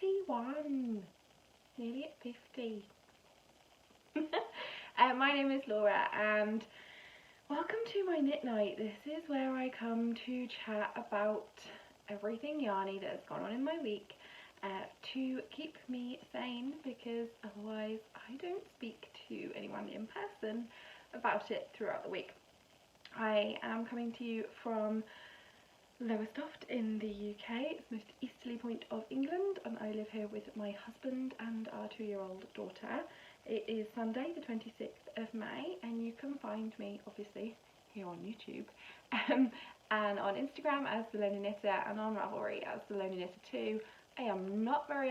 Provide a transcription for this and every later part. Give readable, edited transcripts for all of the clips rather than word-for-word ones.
41, nearly at 50. My name is Laura and welcome to my knit night. This is where I come to chat about everything yarny that has gone on in my week to keep me sane, because otherwise I don't speak to anyone in person about it throughout the week. I am coming to you from Lowestoft in the UK. It's the most easterly point of England, and I live here with my husband and our 2-year-old daughter. It is Sunday the 26th of May, and you can find me obviously here on YouTube and on Instagram as The Lonely Knitter and on Ravelry as The Lonely Knitter 2. I am not very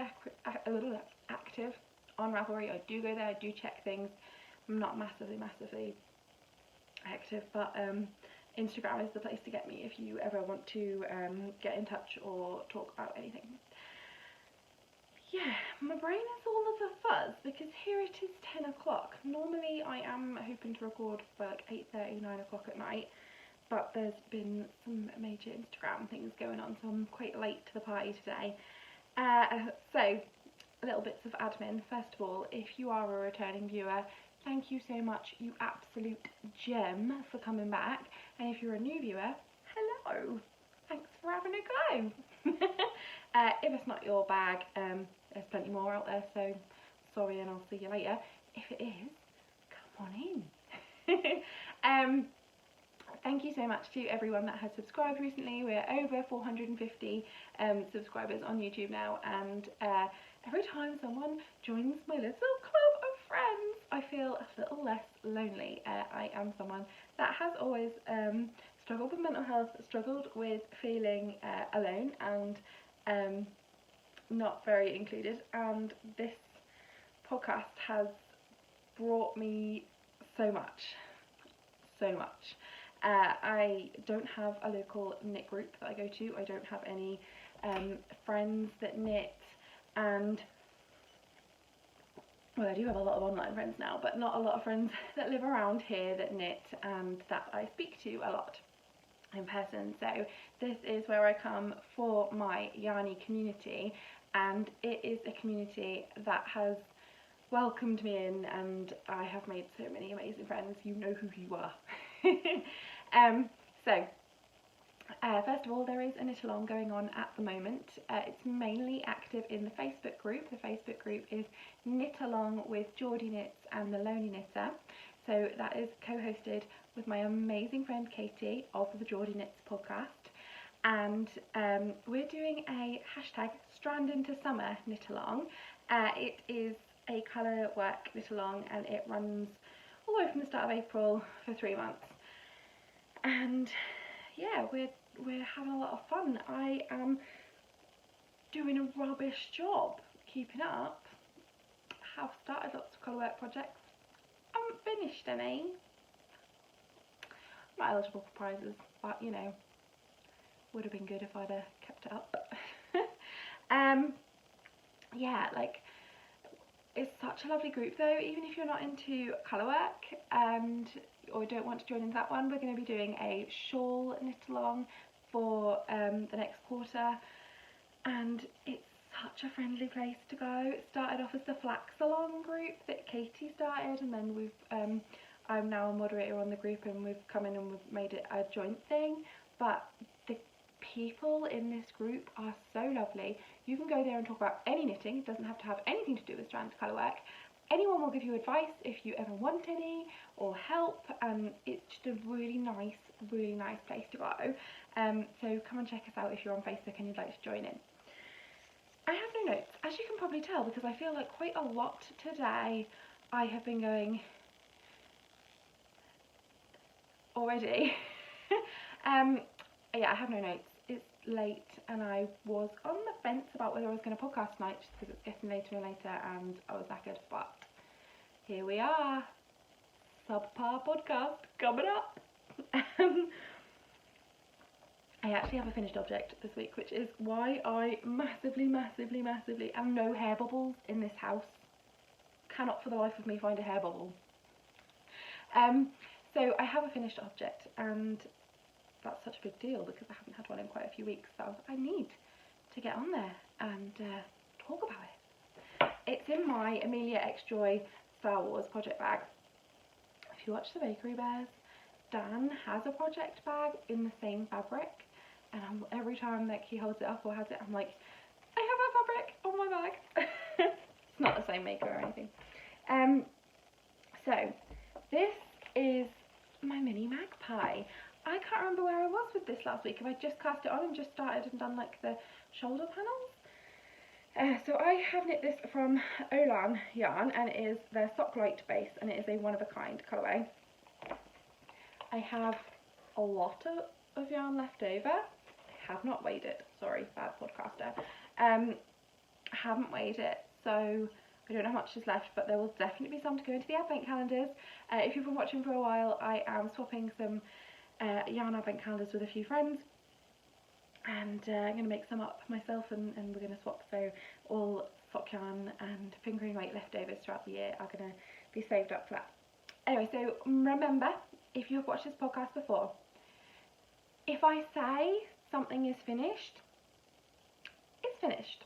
active on Ravelry. I do go there, I do check things. I'm not massively active, but Instagram is the place to get me if you ever want to get in touch or talk about anything. Yeah, my brain is all of a fuzz because here it is 10 o'clock. Normally I am hoping to record for like 8:30, 9 o'clock at night, but there's been some major Instagram things going on, so I'm quite late to the party today. So, little bits of admin. First of all, if you are a returning viewer, thank you so much, you absolute gem, for coming back. And if you're a new viewer, hello, thanks for having a go. If it's not your bag, there's plenty more out there, so sorry and I'll see you later. If it is, come on in. Thank you so much to everyone that has subscribed recently. We're over 450 subscribers on YouTube now, and every time someone joins my little club of friends, I feel a little less lonely. I am someone that has always struggled with mental health, struggled with feeling alone and not very included, and this podcast has brought me so much. I don't have a local knit group that I go to. I don't have any friends that knit, and well, I do have a lot of online friends now, but not a lot of friends that live around here that knit and that I speak to a lot in person. So this is where I come for my yarny community, and it is a community that has welcomed me in, and I have made so many amazing friends. You know who you are. First of all, there is a knit along going on at the moment. It's mainly active in the Facebook group. The Facebook group is Knit Along with Geordie Knits and The Lonely Knitter. So that is co-hosted with my amazing friend Katie of the Geordie Knits podcast. And we're doing a hashtag Strand into Summer knit along. It is a colourwork knit along, and it runs all the way from the start of April for 3 months. And yeah, we're having a lot of fun. I am doing a rubbish job keeping up. Have started lots of colourwork projects. Haven't finished any. I'm not eligible for prizes, but you know, would have been good if I'd kept it up. Yeah, like, it's such a lovely group though. Even if you're not into colourwork or don't want to join into that one, we're going to be doing a shawl knit along for the next quarter, and it's such a friendly place to go. It started off as the flax along group that Katie started, and then we've I'm now a moderator on the group, and we've come in and we've made it a joint thing. But the people in this group are so lovely. You can go there and talk about any knitting. It doesn't have to have anything to do with strand colourwork. Anyone will give you advice if you ever want any, or help. It's just a really nice place to go. So come and check us out if you're on Facebook and you'd like to join in. I have no notes, as you can probably tell, because I feel like quite a lot today I have been going already. Yeah, I have no notes. It's late and I was on the fence about whether I was going to podcast tonight just because it's getting later and later and I was knackered, but here we are. Subpar podcast coming up. I actually have a finished object this week, which is why I massively and no hair bubbles in this house. Cannot for the life of me find a hair bubble. So I have a finished object, and that's such a big deal because I haven't had one in quite a few weeks, so I need to get on there and talk my AmeliaXjoy Star Wars project bag. If you watch the Bakery Bears, Dan has a project bag in the same fabric, and every time that he holds it up or has it, I'm like, I have a fabric on my bag. It's not the same maker or anything. So this is my mini Magpie. I can't remember where I was with this last week, if I just cast it on and just started and done like the shoulder panels. So I have knit this from Olann yarn, and it is their sock light base, and it is a one-of-a-kind colourway. I have a lot of yarn left over. I have not weighed it, sorry, bad podcaster. I haven't weighed it, so I don't know how much is left, but there will definitely be some to go into the advent calendars. If you've been watching for a while, I am swapping some yarn advent calendars with a few friends, and I'm going to make some up myself, and we're going to swap, so all sock yarn and fingering weight leftovers throughout the year are going to be saved up for that. Anyway, so remember, if you've watched this podcast before, if I say something is finished, it's finished.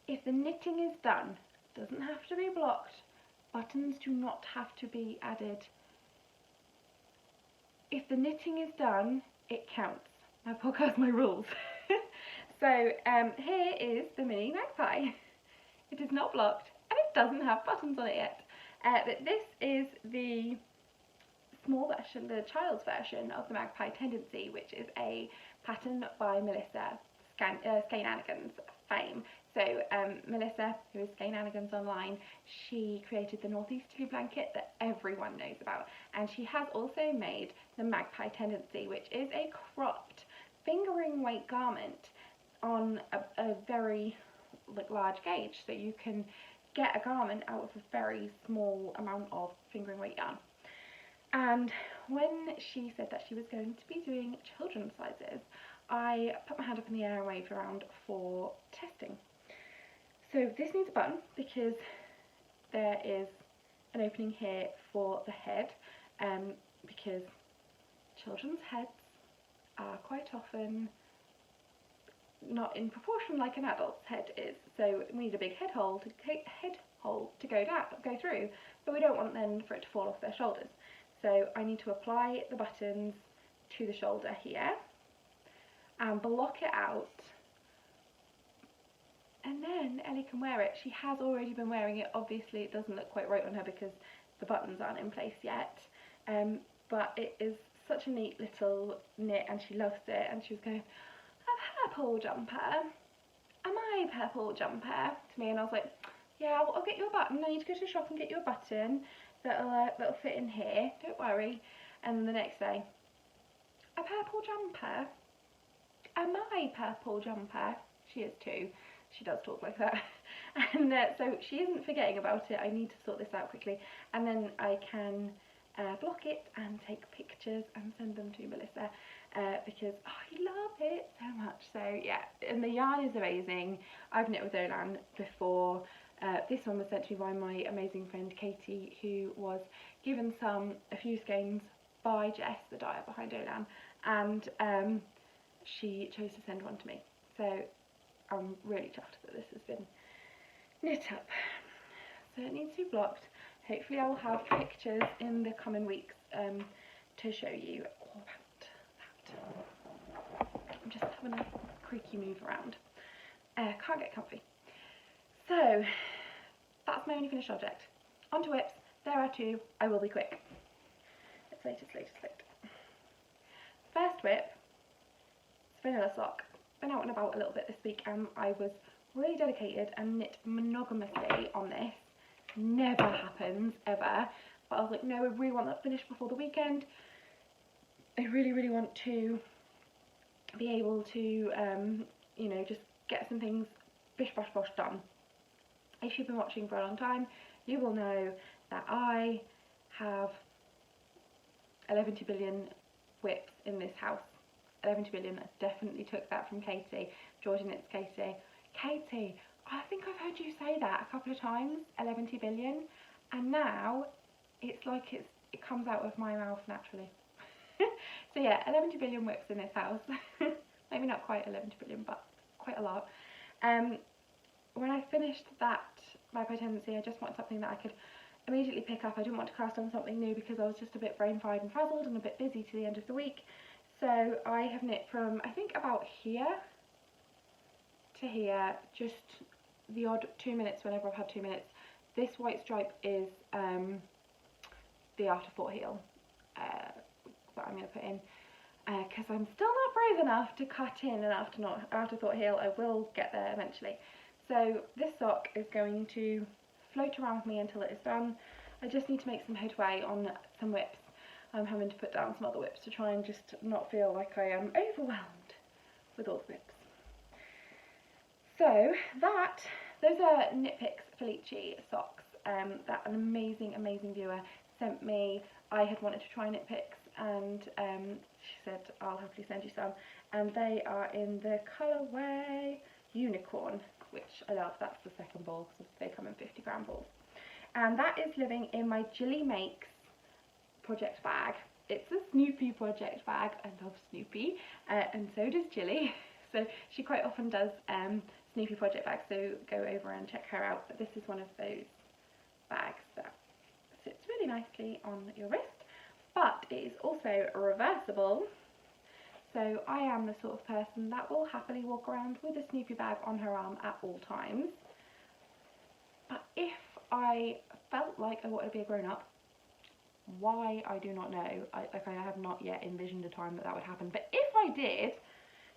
If the knitting is done, doesn't have to be blocked, buttons do not have to be added. If the knitting is done, it counts. My podcast, my rules. So here is the mini Magpie. It is not blocked and it doesn't have buttons on it yet. But this is the small version, the child's version of the Magpie Tendency, which is a pattern by Melissa, Skeinanigans fame. So Melissa, who is Skeinanigans online, she created the northeasterly blanket that everyone knows about, and she has also made the Magpie Tendency, which is a cropped fingering weight garment on a very large gauge, so you can get a garment out of a very small amount of fingering weight yarn. And when she said that she was going to be doing children's sizes, I put my hand up in the air and waved around for testing. So this needs a button because there is an opening here for the head, because children's heads are quite often not in proportion like an adult's head is. So we need a big head hole to go through, but we don't want then for it to fall off their shoulders. So I need to apply the buttons to the shoulder here and block it out, and then Ellie can wear it. She has already been wearing it. Obviously it doesn't look quite right on her because the buttons aren't in place yet, but it is such a neat little knit and she loves it, and she was going, a purple jumper, am I purple jumper, to me, and I was like, yeah, I'll get you a button. I need to go to the shop and get you a button that'll fit in here, don't worry. And then the next day, a purple jumper, am I purple jumper? She is too. She does talk like that. And so she isn't forgetting about it. I need to sort this out quickly, and then I can block it and take pictures and send them to Melissa, because I love it so much. So yeah, and the yarn is amazing. I've knit with Olann before. This one was sent to me by my amazing friend Katie, who was given a few skeins by Jess, the dyer behind Olann, and she chose to send one to me. So I'm really chuffed that this has been knit up. So it needs to be blocked. Hopefully I will have pictures in the coming weeks to show you all about that. I'm just having a creaky move around. Can't get comfy. So that's my only finished object. On to whips. There are two. I will be quick. It's late. First whip, vanilla sock. Been out and about a little bit this week, and I was really dedicated and knit monogamously on this. Never happens ever, but I was like, no, I really want that finished before the weekend. I really want to be able to you know, just get some things bish bash bosh done. If you've been watching for a long time, you will know that I have 11 billion whips in this house. 11 billion, I definitely took that from Katie. Geordie Knits Katie. Katie, I think I've heard you say that a couple of times, 11 billion, and now it's like it comes out of my mouth naturally. So yeah, 11 billion whips in this house. Maybe not quite 11 billion, but quite a lot. when I finished that Magpie tendency, I just wanted something that I could immediately pick up. I didn't want to cast on something new because I was just a bit brain fried and frazzled and a bit busy to the end of the week. So I have knit from, I think, about here to here, just the odd 2 minutes whenever I've had 2 minutes. This white stripe is the afterthought heel that I'm going to put in, because I'm still not brave enough to cut in an afterthought heel. I will get there eventually. So this sock is going to float around with me until it is done. I just need to make some headway on some whips. I'm having to put down some other whips to try and just not feel like I am overwhelmed with all the whips. So those are Knit Picks Felici socks that an amazing viewer sent me. I had wanted to try Knit Picks, and she said I'll happily send you some, and they are in the colourway Unicorn, which I love. That's the second ball because they come in 50-gram balls, and that is living in my Gilly Makes project bag. It's a Snoopy project bag. I love Snoopy, and so does Gilly. So she quite often does Snoopy project bags, so go over and check her out. But this is one of those bags that sits really nicely on your wrist, but it is also reversible. So I am the sort of person that will happily walk around with a Snoopy bag on her arm at all times. But if I felt like I wanted to be a grown-up, why, I do not know. I have not yet envisioned a time that would happen. But if I did,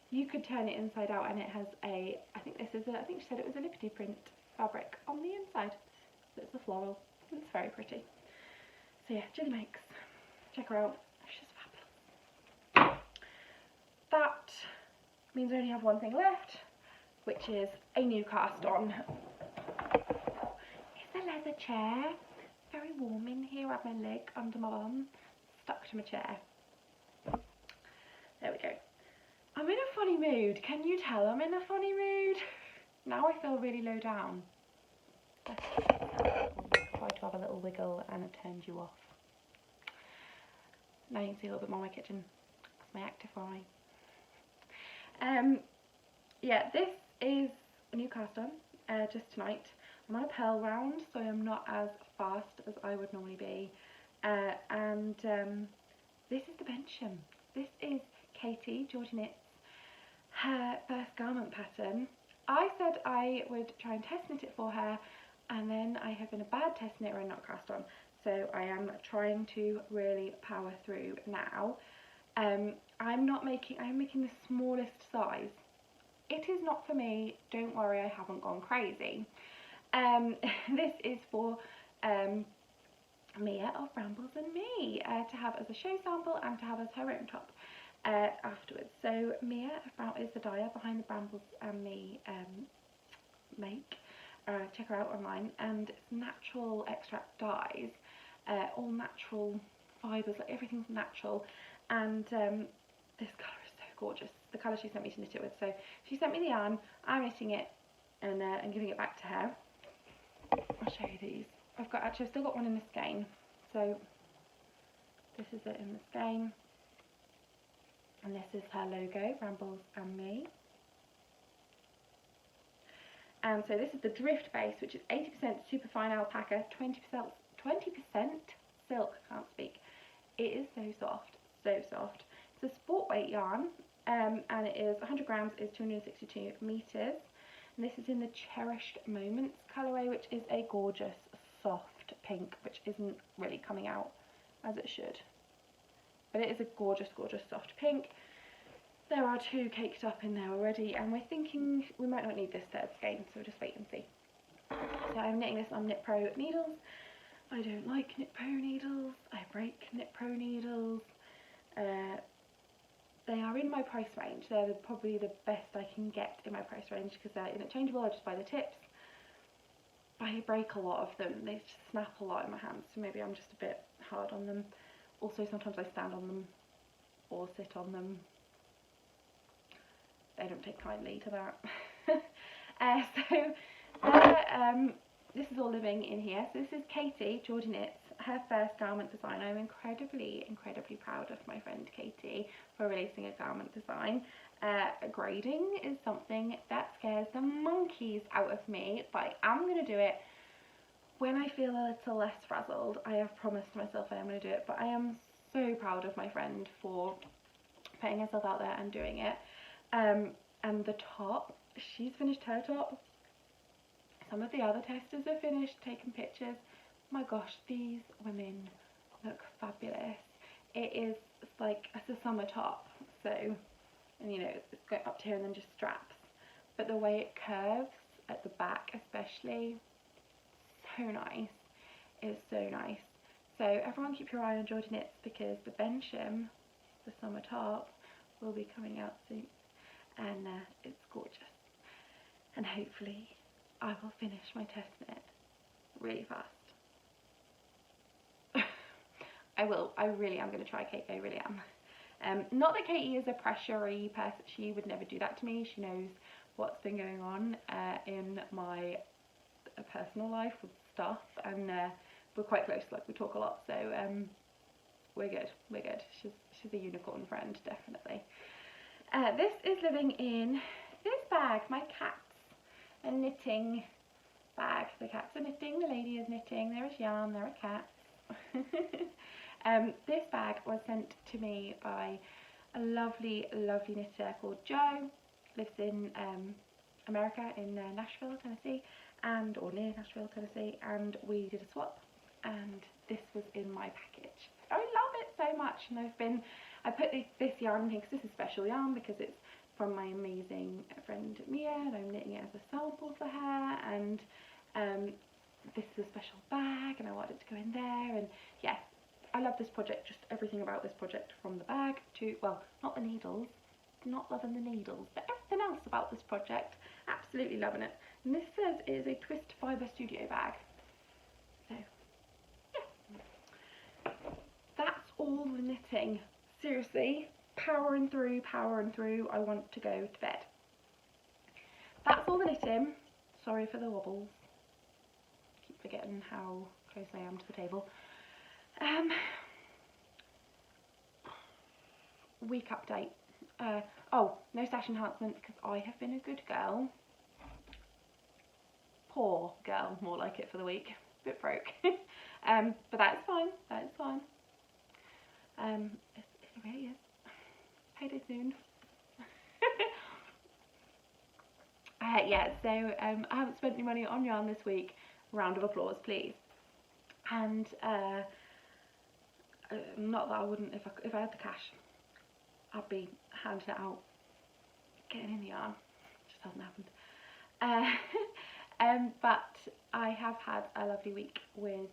you could turn it inside out, and it has a, I think she said it was a Liberty print fabric on the inside. So it's a floral. It's very pretty. So yeah, Gilly Makes. Check her out. She's fabulous. That means I only have one thing left, which is a new cast on. It's a leather chair. Very warm in here. I have my leg under my bum, stuck to my chair. There we go. I'm in a funny mood. Can you tell I'm in a funny mood? Now I feel really low down. Try to have a little wiggle and it turns you off. Now you can see a little bit more of my kitchen. That's my active eye. Yeah, this is a new cast on, just tonight. I'm on a pearl round, so I'm not as fast as I would normally be. This is the Bensham. This is Katie, Geordie Knits, her first garment pattern. I said I would try and test knit it for her, and then I have been a bad test knitter and not cast on. So I am trying to really power through now. I'm making the smallest size. It is not for me, don't worry, I haven't gone crazy. This is for Mia of Brambles&Me to have as a show sample and to have as her own top afterwards. So Mia is the dyer behind the Brambles&Me make. Check her out online, and it's natural extract dyes, all natural fibres, like everything's natural, and this colour is so gorgeous. The colour she sent me to knit it with. So she sent me the yarn, I'm knitting it and giving it back to her. I'll show you these. I've still got one in the skein. So this is it in the skein, and this is her logo, Brambles&Me. And so this is the drift base, which is 80% superfine alpaca, 20% silk. Can't speak. It is so soft, so soft. It's a sport weight yarn, and it is 100 grams, is 262 meters. And this is in the Cherished Moments colourway, which is a gorgeous soft pink, which isn't really coming out as it should. But it is a gorgeous, gorgeous soft pink. There are two caked up in there already, and we're thinking we might not need this third skein, so we'll just wait and see. So I'm knitting this on Knit Pro needles. I don't like Knit Pro needles. I break Knit Pro needles. They are in my price range. They're probably the best I can get in my price range because they're interchangeable. I just buy the tips. I break a lot of them. They just snap a lot in my hands, so maybe I'm just a bit hard on them. Also, sometimes I stand on them or sit on them. They don't take kindly to that. This is all living in here. So this is Katie, Geordie Knits, her first garment design. I'm incredibly proud of my friend Katie for releasing a garment design. Grading is something that scares the monkeys out of me, but I am going to do it when I feel a little less frazzled. I have promised myself I am going to do it, but I am so proud of my friend for putting herself out there and doing it. And the top, she's finished her top. Some of the other testers have finished, taken pictures. My gosh, these women look fabulous. It is like, it's a summer top, so, and you know, it's going up to here and then just straps. But the way it curves at the back especially, so nice. It's so nice. So everyone keep your eye on Geordie Knits, because the Bensham, the summer top, will be coming out soon. And it's gorgeous. And hopefully I will finish my test knit really fast. I will. I really am going to try, Kate. I really am. Not that Katie is a pressury person. She would never do that to me. She knows what's been going on in my personal life with stuff, and we're quite close. Like, we talk a lot, so we're good. We're good. She's a unicorn friend, definitely. This is living in this bag. My cats are knitting bag. The cats are knitting. The lady is knitting. There is yarn. There are cats. This bag was sent to me by a lovely knitter called Jo. Lives in America, in Nashville, Tennessee, or near Nashville, Tennessee, and we did a swap, and this was in my package. I love it so much, and I put this yarn in here because this is special yarn, because it's from my amazing friend Mia, and I'm knitting it as a sample for her, and this is a special bag, and I wanted it to go in there, and yeah, I love this project, just everything about this project, from the bag to, well, not the needles, not loving the needles, but everything else about this project, absolutely loving it. And this says it is a twist fibre studio bag. So, yeah. That's all the knitting. Seriously, powering through. I want to go to bed. That's all the knitting. Sorry for the wobbles. Keep forgetting how close I am to the table. Week update. Oh, no stash enhancements because I have been a good girl. Poor girl, more like it, for the week. Bit broke. But that's fine. That is fine. It really is. Payday soon. Yeah, so I haven't spent any money on yarn this week. Round of applause, please. And not that I wouldn't, if I had the cash, I'd be handing it out, getting in the yarn. It just hasn't happened. But I have had a lovely week with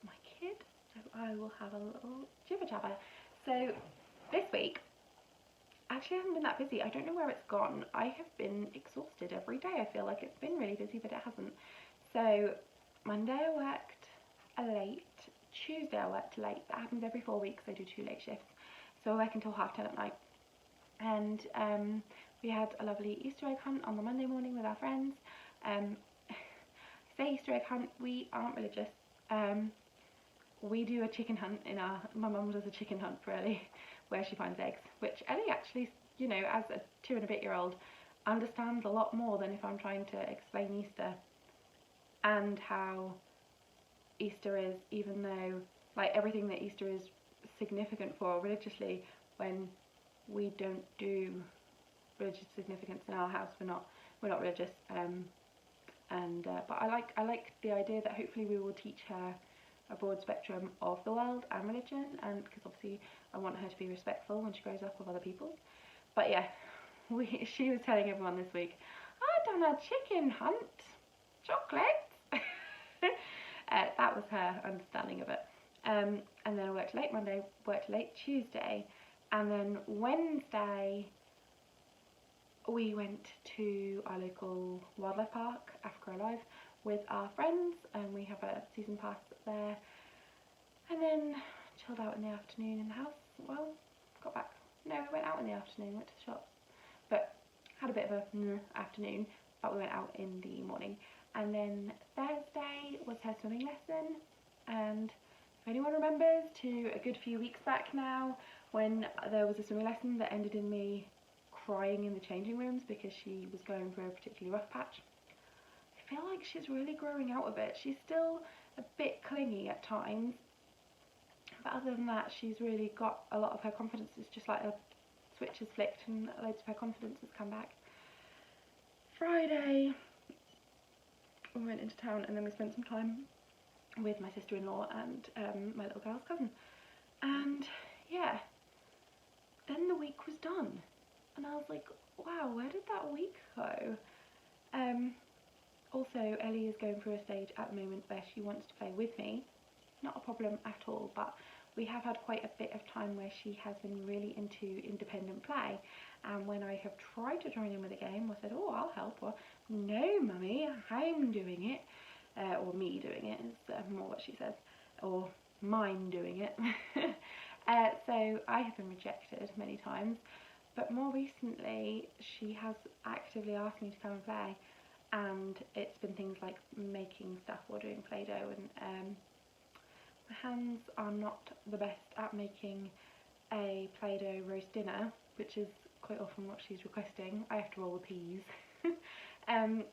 my kid, so I will have a little jibber jabber. So this week actually hasn't been that busy. I don't know where it's gone. I have been exhausted every day. I feel like it's been really busy, but it hasn't. So Monday I worked late, Tuesday I worked late. That happens every 4 weeks. I do 2 late shifts, so I work until 10:30 at night. And we had a lovely Easter egg hunt on the Monday morning with our friends. I say Easter egg hunt, we aren't religious. We do a chicken hunt my mum does a chicken hunt for Ellie, where she finds eggs, which Ellie actually, you know, as a 2 and a bit year old, understands a lot more than if I'm trying to explain Easter and how Easter is, even though, like, everything that Easter is significant for religiously, when we don't do religious significance in our house. We're not religious, but I like the idea that hopefully we will teach her a broad spectrum of the world and religion, and because obviously I want her to be respectful when she grows up with other people. But yeah, she was telling everyone this week, I done a chicken hunt, chocolate. That was her understanding of it. And then I worked late Monday, worked late Tuesday, and then Wednesday we went to our local wildlife park, Africa Alive, with our friends, and we have a season pass there. And then chilled out in the afternoon in the house. Well, got back. No, we went out in the afternoon, went to the shops, but had a bit of a afternoon, but we went out in the morning. And then Thursday was her swimming lesson, and If anyone remembers, to a good few weeks back now, when there was a swimming lesson that ended in me crying in the changing rooms because she was going through a particularly rough patch. I feel like she's really growing out of it. She's still a bit clingy at times, but other than that, she's really got a lot of her confidence. It's just like a switch has flicked and loads of her confidence has come back. Friday, we went into town and then we spent some time with my sister-in-law and my little girl's cousin. And yeah, then the week was done. And I was like, wow, where did that week go? Also, Ellie is going through a stage at the moment where she wants to play with me. Not a problem at all, but we have had quite a bit of time where she has been really into independent play. And when I have tried to join in with a game, I said, oh, I'll help her. No, mummy, I'm doing it. Or me doing it is more what she says. Or mine doing it. So I have been rejected many times. But more recently, she has actively asked me to come and play. And it's been things like making stuff or doing Play-Doh, and my hands are not the best at making a Play-Doh roast dinner, which is quite often what she's requesting. I have to roll the peas and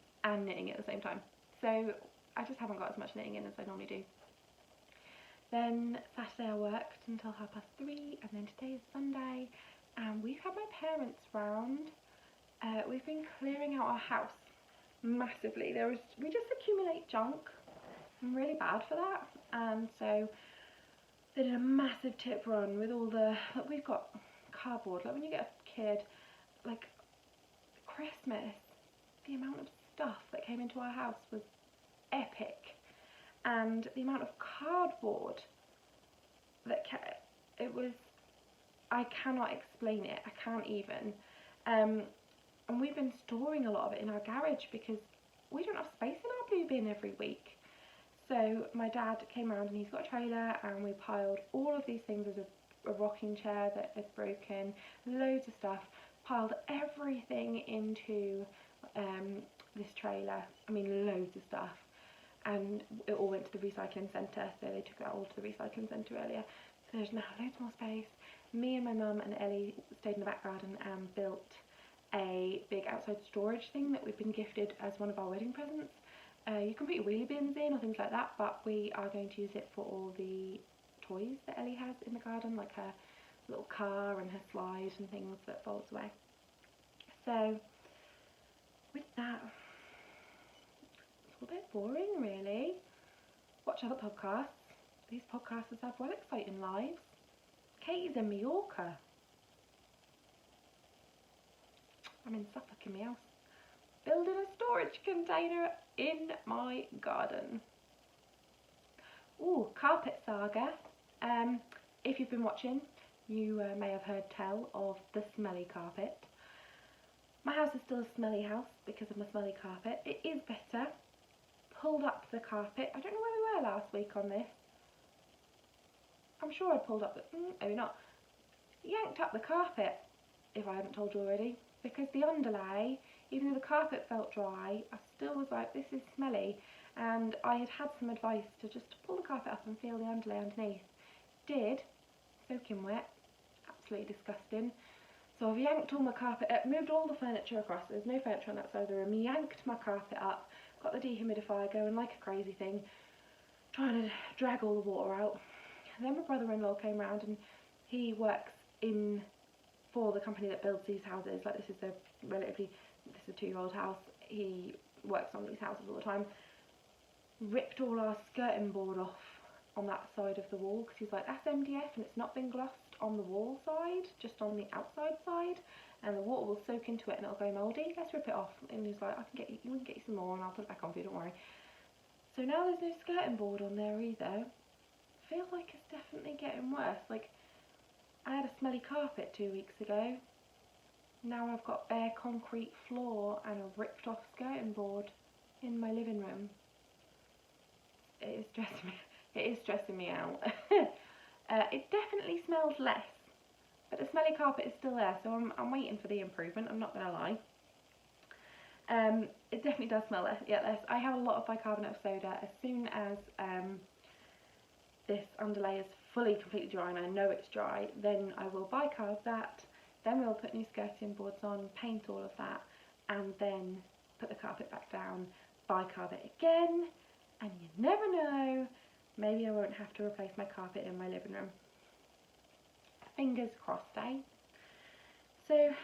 knitting at the same time, so I just haven't got as much knitting in as I normally do. Then Saturday I worked until 3:30, and then today is Sunday and we've had my parents round. We've been clearing out our house massively. We just accumulate junk. I'm really bad for that, and so they did a massive tip run with all the, like, we've got cardboard, like when you get a kid, like Christmas, the amount of stuff that came into our house was epic, and the amount of cardboard that it was, I cannot explain it, I can't even. And we've been storing a lot of it in our garage because we don't have space in our blue bin every week. So my dad came around and he's got a trailer, and we piled all of these things. There's a rocking chair that is broken, loads of stuff, piled everything into this trailer. I mean, loads of stuff. And it all went to the recycling centre, so they took it all to the recycling centre earlier. So there's now loads more space. Me and my mum and Ellie stayed in the back garden and built a big outside storage thing that we've been gifted as one of our wedding presents. You can put your wheelie bins in or things like that, but we are going to use it for all the toys that Ellie has in the garden, like her little car and her slide and things that folds away. So with that, it's a bit boring really. Watch other podcasts. These podcasters have well exciting lives. Katie's in Mallorca. I'm in Suffolk in my house, building a storage container in my garden. Ooh, carpet saga. If you've been watching, you may have heard tell of the Smelly carpet. My house is still a smelly house because of my smelly carpet. It is better. Pulled up the carpet. I don't know where we were last week on this. I'm sure I pulled up the, maybe not. Yanked up the carpet, if I haven't told you already, because the underlay, even though the carpet felt dry, I still was like, this is smelly, and I had some advice to just pull the carpet up and feel the underlay underneath. Did, soaking wet, absolutely disgusting. So I've yanked all my carpet, moved all the furniture across. There's no furniture on that side of the room. Yanked my carpet up, got the dehumidifier going like a crazy thing, trying to drag all the water out. And then my brother-in-law came round, and he works for the company that builds these houses. Like, this is a 2-year-old house. He works on these houses all the time. Ripped all our skirting board off on that side of the wall because he's like, that's MDF and it's not been glossed on the wall side, just on the outside side, and the water will soak into it and it'll go mouldy. Let's rip it off. And he's like, we can get you some more and I'll put it back on for you, don't worry. So now there's no skirting board on there either. Feels like it's definitely getting worse. Like, I had a smelly carpet 2 weeks ago. Now I've got bare concrete floor and a ripped off skirting board in my living room. It is stressing me out. It definitely smells less, but the smelly carpet is still there, so I'm waiting for the improvement, I'm not going to lie. It definitely does smell less. I have a lot of bicarbonate of soda. As soon as this underlay is fully completely dry and I know it's dry, then I will bicarb that, then we'll put new skirting boards on, paint all of that, and then put the carpet back down, bicarb it again, and you never know, maybe I won't have to replace my carpet in my living room. Fingers crossed, eh? So,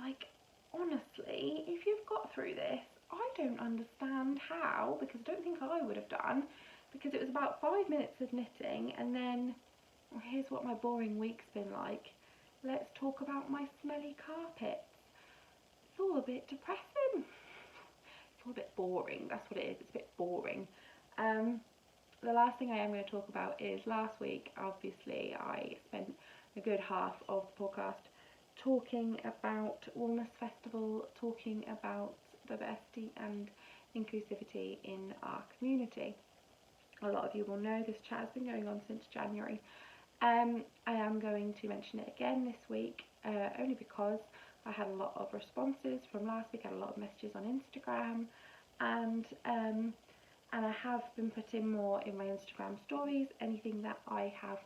like, honestly, if you've got through this, I don't understand how, because I don't think I would have done, because it was about 5 minutes of knitting, and then, well, here's what my boring week's been like. Let's talk about my smelly carpets. It's all a bit depressing. It's all a bit boring, that's what it is, it's a bit boring. The last thing I am going to talk about is last week, obviously, I spent a good half of the podcast talking about Woolness Festival, talking about diversity and inclusivity in our community. A lot of you will know this chat has been going on since January. I am going to mention it again this week, only because I had a lot of responses from last week. I had a lot of messages on Instagram, and I have been putting more in my Instagram stories. Anything that I have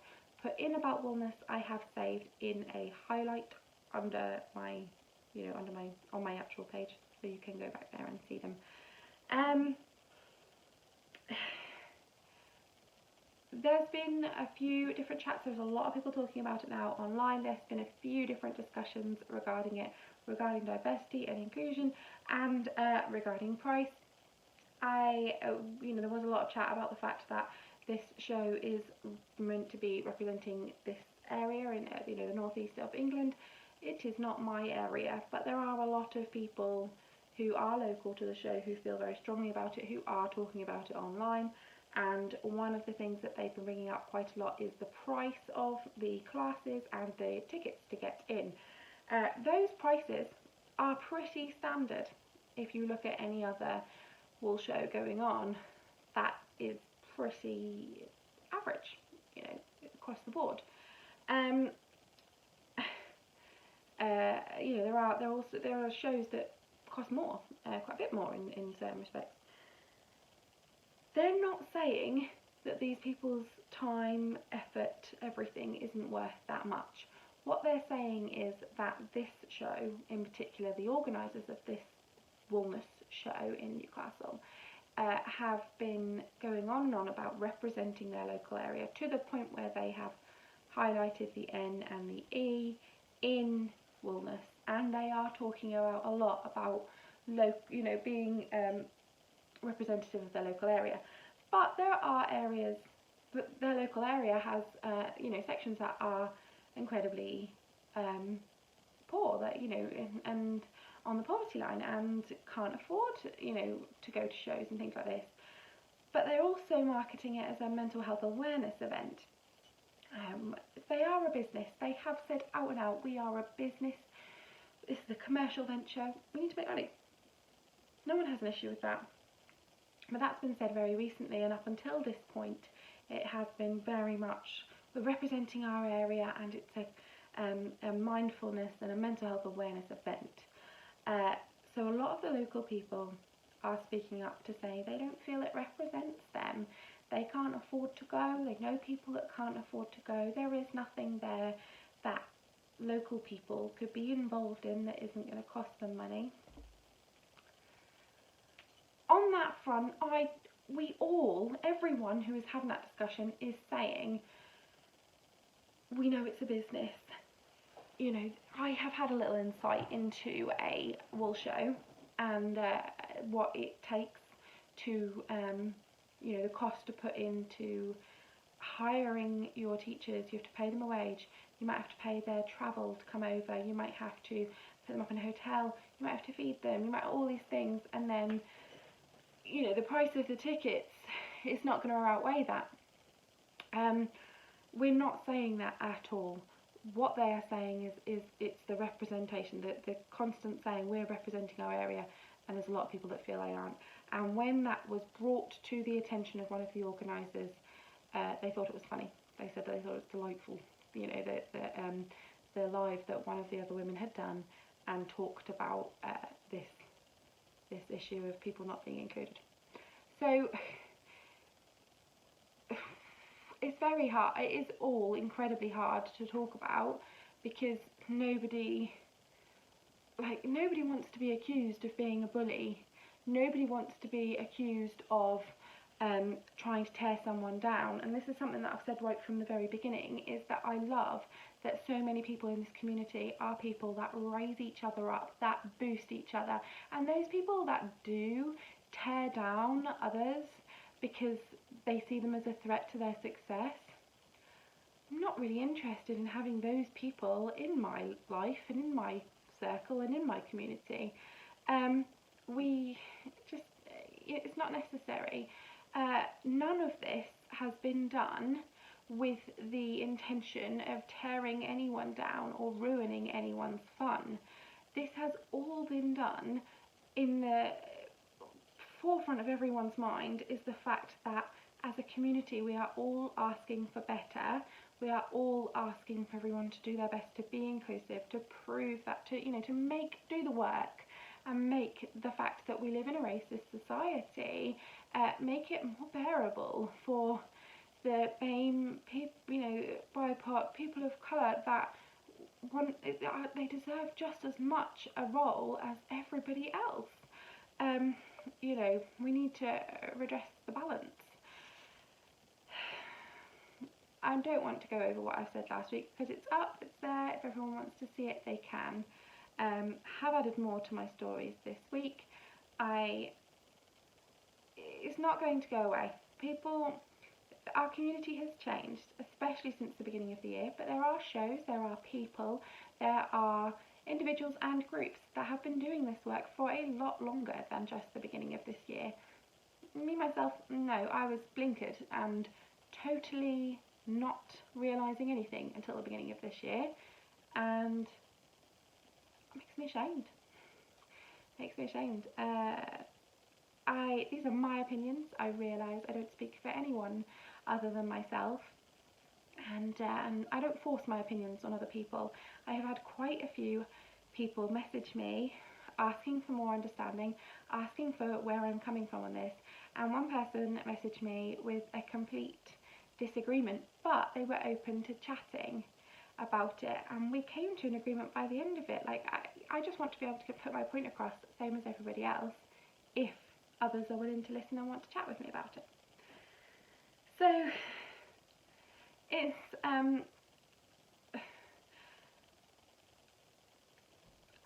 put in about Woolness, I have saved in a highlight under my, on my actual page, so you can go back there and see them. There's been a few different chats. There's a lot of people talking about it now online. There's been a few different discussions regarding it, regarding diversity and inclusion, and regarding price. There was a lot of chat about the fact that this show is meant to be representing this area in, the northeast of England. It is not my area, but there are a lot of people who are local to the show who feel very strongly about it, who are talking about it online. And one of the things that they've been bringing up quite a lot is the price of the classes and the tickets to get in. Those prices are pretty standard. If you look at any other wool show going on, that is pretty average, across the board. There are shows that cost more, quite a bit more in certain respects. They're not saying that these people's time, effort, everything isn't worth that much. What they're saying is that this show, in particular the organisers of this Woolness show in Newcastle, have been going on and on about representing their local area to the point where they have highlighted the N and the E in Woolness, and they are talking about a lot about being representative of their local area. But there are areas, but their local area has sections that are incredibly poor, that and on the poverty line, and can't afford to go to shows and things like this. But they're also marketing it as a mental health awareness event. They are a business. They have said out and out, we are a business. This is a commercial venture. We need to make money. No one has an issue with that. But that's been said very recently, and up until this point it has been very much, we're representing our area, and it's a mindfulness and a mental health awareness event. So a lot of the local people are speaking up to say they don't feel it represents them. They can't afford to go. They know people that can't afford to go. There is nothing there that local people could be involved in that isn't going to cost them money. On that front, everyone who is having that discussion is saying, we know it's a business. I have had a little insight into a wool show and what it takes to, the cost to put into hiring your teachers. You have to pay them a wage. You might have to pay their travel to come over. You might have to put them up in a hotel. You might have to feed them. You might all these things, and then the price of the tickets is not going to outweigh that. We're not saying that at all. What they are saying is it's the representation, the constant saying we're representing our area, and there's a lot of people that feel they aren't. And when that was brought to the attention of one of the organisers, they thought it was funny. They said they thought it was delightful. The live that one of the other women had done and talked about this issue of people not being included. So it's very hard. It is all incredibly hard to talk about, because nobody wants to be accused of being a bully. Nobody wants to be accused of trying to tear someone down. And this is something that I've said right from the very beginning, is that I love that so many people in this community are people that raise each other up, that boost each other. And those people that do tear down others because they see them as a threat to their success, I'm not really interested in having those people in my life and in my circle and in my community. It's not necessary. None of this has been done with the intention of tearing anyone down or ruining anyone's fun. This has all been done in the forefront of everyone's mind, is the fact that as a community we are all asking for better. We are all asking for everyone to do their best to be inclusive, to prove that, to do the work and make the fact that we live in a racist society, make it more bearable for the BAME, BIPOC, people of colour, that they deserve just as much a role as everybody else. We need to redress the balance. I don't want to go over what I said last week, because it's up, it's there. If everyone wants to see it, they can. Have added more to my stories this week. It's not going to go away. Our community has changed, especially since the beginning of the year, but there are shows, there are people, there are individuals and groups that have been doing this work for a lot longer than just the beginning of this year. Me, myself, no, I was blinkered and totally not realising anything until the beginning of this year, and it makes me ashamed. These are my opinions. I realise I don't speak for anyone other than myself, and I don't force my opinions on other people. I have had quite a few people message me asking for more understanding, asking for where I'm coming from on this, and one person messaged me with a complete disagreement, but they were open to chatting about it, and we came to an agreement by the end of it. Like, I just want to be able to put my point across, same as everybody else, if others are willing to listen and want to chat with me about it. So it's I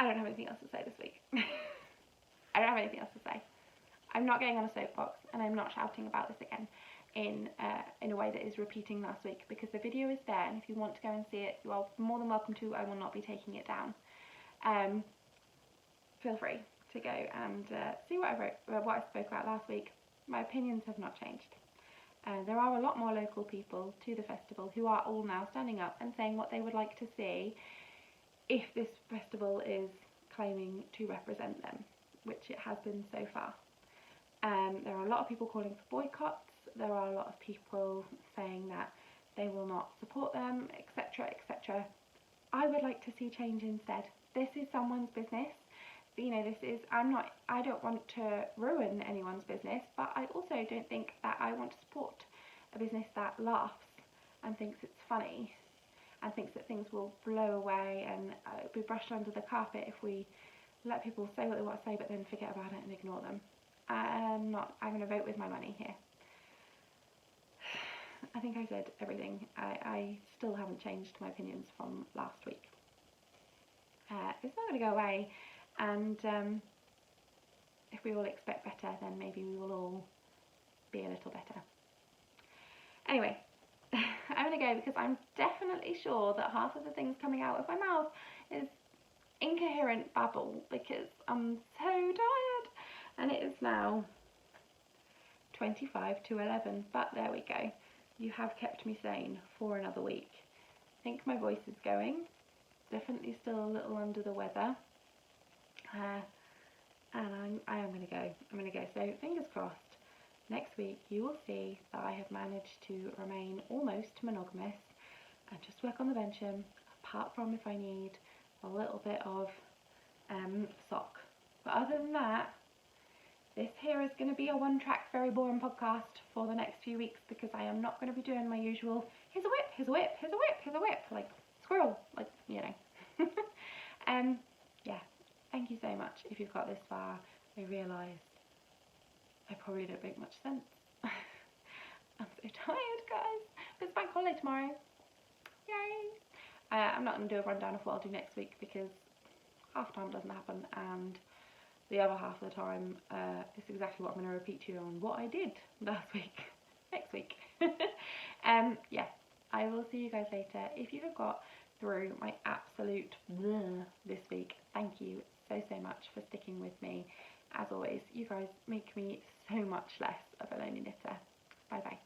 don't have anything else to say this week. I don't have anything else to say. I'm not getting on a soapbox, and I'm not shouting about this again in a way that is repeating last week, because the video is there, and if you want to go and see it, you are more than welcome to. I will not be taking it down. Feel free to go and see what I spoke about last week. My opinions have not changed. There are a lot more local people to the festival who are all now standing up and saying what they would like to see if this festival is claiming to represent them, which it has been so far. There are a lot of people calling for boycotts. There are a lot of people saying that they will not support them, etc., etc. I would like to see change instead. This is someone's business. I don't want to ruin anyone's business, but I also don't think that I want to support a business that laughs and thinks it's funny and thinks that things will blow away and be brushed under the carpet if we let people say what they want to say but then forget about it and ignore them. I'm going to vote with my money here. I think I said everything. I still haven't changed my opinions from last week. It's not going to go away, and if we all expect better, then maybe we will all be a little better. Anyway, I'm going to go, because I'm definitely sure that half of the things coming out of my mouth is incoherent babble, because I'm so tired, and it is now 25 to 11, but there we go. You have kept me sane for another week. I think my voice is going. Definitely still a little under the weather. And I am going to go. I'm going to go. So fingers crossed, next week you will see that I have managed to remain almost monogamous and just work on the Bensham, apart from if I need a little bit of sock. But other than that, this here is going to be a one-track, very boring podcast for the next few weeks, because I am not going to be doing my usual, here's a whip, here's a whip, here's a whip, here's a whip, like squirrel, like, you know. Yeah, thank you so much if you've got this far. I realise I probably don't make much sense. I'm so tired, guys. It's bank holiday tomorrow. Yay! I'm not going to do a rundown of what I'll do next week, because half the time doesn't happen, and the other half of the time is exactly what I'm going to repeat to you on what I did last week, next week. Yeah, I will see you guys later. If you have got through my absolute bleh this week, thank you so much for sticking with me. As always, you guys make me so much less of a lonely knitter. Bye bye.